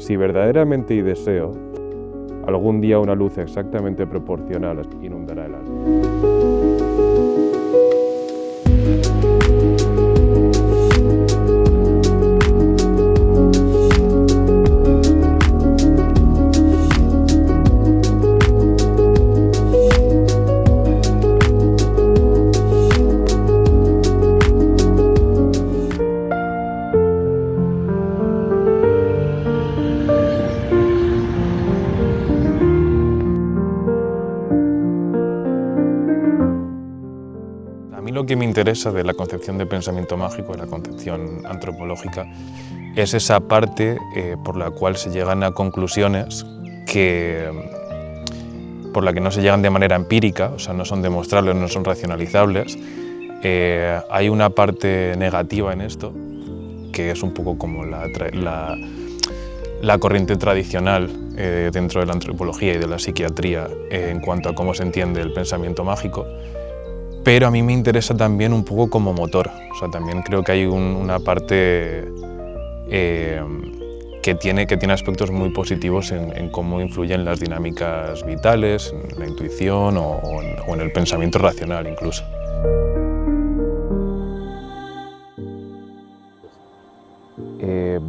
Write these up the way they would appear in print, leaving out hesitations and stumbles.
Si verdaderamente hay deseo, algún día una luz exactamente proporcional inundará el alma. A mí lo que me interesa de la concepción de pensamiento mágico, de la concepción antropológica, es esa parte por la cual se llegan a conclusiones por la que no se llegan de manera empírica, o sea, no son demostrables, no son racionalizables. Hay una parte negativa en esto, que es un poco como la corriente tradicional dentro de la antropología y de la psiquiatría en cuanto a cómo se entiende el pensamiento mágico. Pero a mí me interesa también un poco como motor, o sea, también creo que hay una parte que tiene aspectos muy positivos en cómo influyen las dinámicas vitales, en la intuición o en el pensamiento racional incluso.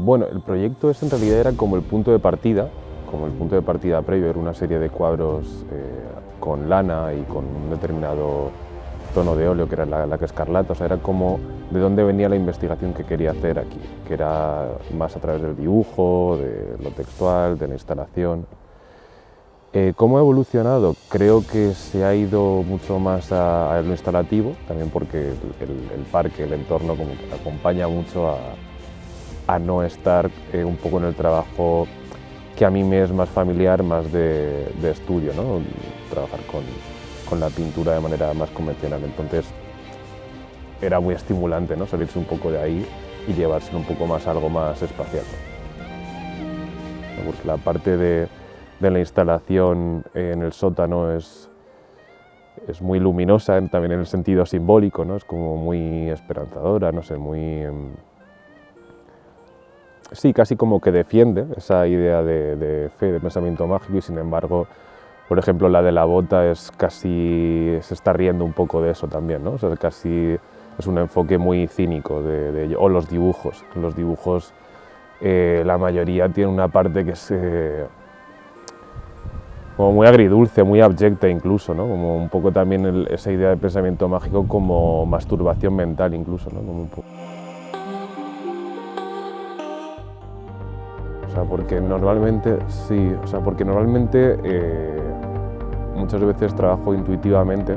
Bueno, el proyecto en realidad era como el punto de partida previo, era una serie de cuadros con lana y con un determinado tono de óleo que era la escarlata, o sea, era como de dónde venía la investigación que quería hacer aquí, que era más a través del dibujo, de lo textual, de la instalación. ¿Cómo ha evolucionado? Creo que se ha ido mucho más a lo instalativo, también porque el parque, el entorno como que acompaña mucho a no estar un poco en el trabajo que a mí me es más familiar, más de estudio, ¿no? Trabajar con la pintura de manera más convencional. Entonces era muy estimulante, ¿no? Salirse un poco de ahí y llevarse un poco más a algo más espacial. Porque la parte de la instalación en el sótano es muy luminosa, también en el sentido simbólico, ¿no? Es como muy esperanzadora, no sé, muy... Sí, casi como que defiende esa idea de fe, de pensamiento mágico, y sin embargo, por ejemplo, la de la bota es casi, se está riendo un poco de eso también, ¿no? O sea, casi es un enfoque muy cínico de ello. O los dibujos. Los dibujos, la mayoría tiene una parte que es como muy agridulce, muy abyecta incluso, ¿no? Como un poco también esa idea de pensamiento mágico como masturbación mental incluso, ¿no? Como un poco. Porque normalmente, sí, muchas veces trabajo intuitivamente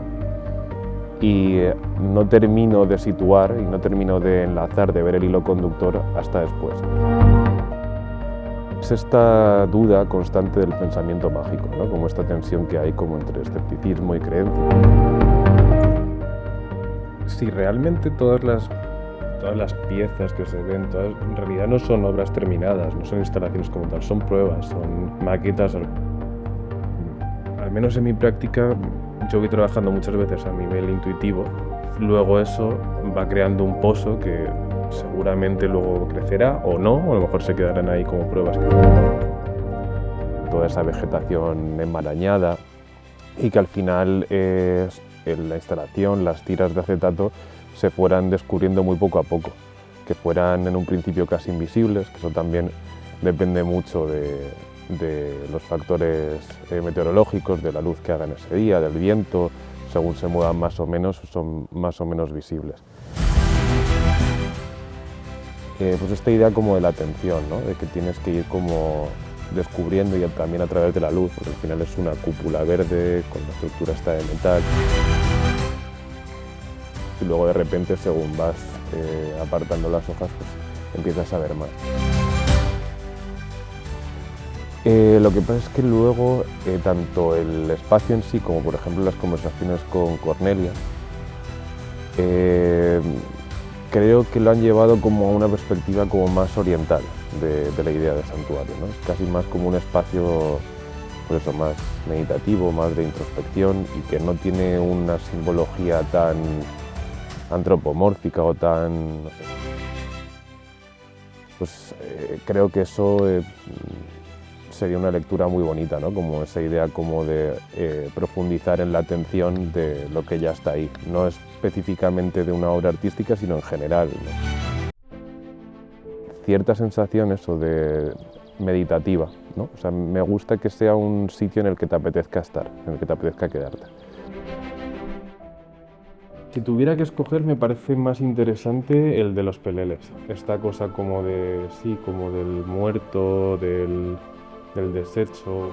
y no termino de situar y no termino de enlazar, de ver el hilo conductor hasta después. Es esta duda constante del pensamiento mágico, ¿no? Como esta tensión que hay como entre escepticismo y creencia. Si realmente todas las piezas que se ven, en realidad no son obras terminadas, no son instalaciones como tal, son pruebas, son maquetas. Al menos en mi práctica, yo voy trabajando muchas veces a nivel intuitivo, luego eso va creando un pozo que seguramente luego crecerá o no, o a lo mejor se quedarán ahí como pruebas. Toda esa vegetación enmarañada y que al final en la instalación, las tiras de acetato se fueran descubriendo muy poco a poco, que fueran en un principio casi invisibles, que eso también depende mucho de los factores meteorológicos, de la luz que hagan ese día, del viento, según se muevan más o menos, son más o menos visibles. Pues esta idea como de la atención, ¿no? De que tienes que ir como descubriendo y también a través de la luz, porque al final es una cúpula verde con la estructura esta de metal. Y luego de repente, según vas apartando las hojas, pues empiezas a ver más. Lo que pasa es que luego, tanto el espacio en sí, como por ejemplo las conversaciones con Cornelia, creo que lo han llevado como a una perspectiva como más oriental de la idea de santuario, ¿no? Es casi más como un espacio, pues eso, más meditativo, más de introspección y que no tiene una simbología tan antropomórfica o tan, no sé. Pues creo que eso sería una lectura muy bonita, ¿no? Como esa idea como de profundizar en la atención de lo que ya está ahí, no específicamente de una obra artística, sino en general, ¿no? Cierta sensación eso de meditativa, ¿no? O sea, me gusta que sea un sitio en el que te apetezca estar, en el que te apetezca quedarte. Si tuviera que escoger, me parece más interesante el de los peleles. Esta cosa como de, sí, como del muerto, del desecho.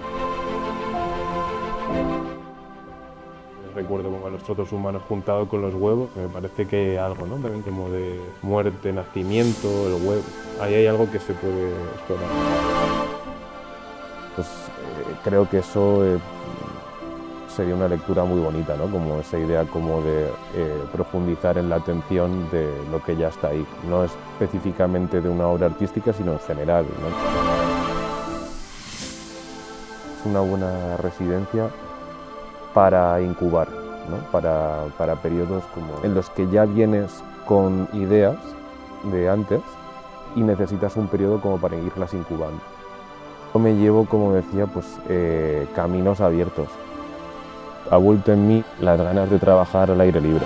Recuerdo como a los trozos humanos juntados con los huevos, me parece que hay algo, ¿no? También como de muerte, nacimiento, el huevo. Ahí hay algo que se puede explorar. Pues creo que eso sería una lectura muy bonita, ¿no? Como esa idea como de profundizar en la atención de lo que ya está ahí, no específicamente de una obra artística, sino en general, ¿no? Es una buena residencia para incubar, ¿no? Para periodos como en los que ya vienes con ideas de antes y necesitas un periodo como para irlas incubando. Yo me llevo, como decía, pues caminos abiertos. Ha vuelto en mí las ganas de trabajar al aire libre.